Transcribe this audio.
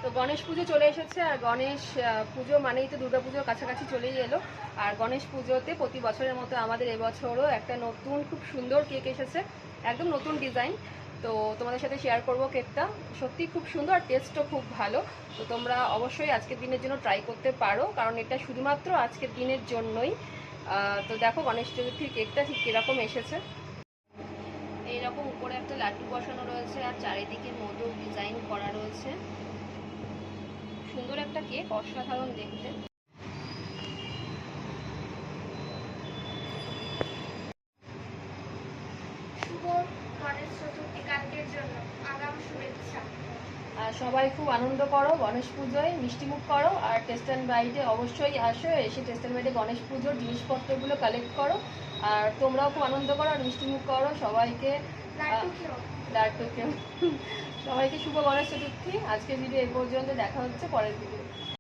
তো গণেশ পুজো চলে এসেছে, আর গণেশ পুজো মানেই তো দুর্গা পুজোর কাছাকাছি চলেই এলো। আর গণেশ পুজোতে প্রতি বছরের মতো আমাদের এবছরও একটা নতুন খুব সুন্দর কেক এসেছে, একদম নতুন ডিজাইন। তো তোমাদের সাথে শেয়ার করব কেকটা। সত্যি খুব সুন্দর আর টেস্টও খুব ভালো। তো তোমরা অবশ্যই আজকের দিনের জন্য ট্রাই করতে পারো, কারণ এটা শুধুমাত্র আজকের দিনের জন্যই। তো দেখো গণেশ চতুর্থীর কেকটা ঠিক কীরকম এসেছে। এইরকম উপরে একটা লাড্ডু বসানো রয়েছে, আর চারিদিকে মোদক ডিজাইন করা রয়েছে। সুন্দর একটা কেক, অসাধারণ দেখতে। শুভ গণেশ চতুর্থী কালকের জন্য আগাম শুভেচ্ছা। আর সবাই খুব আনন্দ করো গণেশ পুজোয়, মিষ্টিমুখ করো, আর টেস্ট অ্যান্ড বাইটে অবশ্যই আসো, এসে টেস্ট অ্যান্ড বাইটে গণেশ পুজোর জিনিসপত্রগুলো কালেক্ট করো। আর তোমরাও খুব আনন্দ করো আর মিষ্টিমুখ করো সবাইকে। লাড্ডু খেও। সবাইকে শুভ গণেশ চতুর্থী। আজকের ভিডিও এই পর্যন্ত, দেখা হচ্ছে পরের ভিডিও।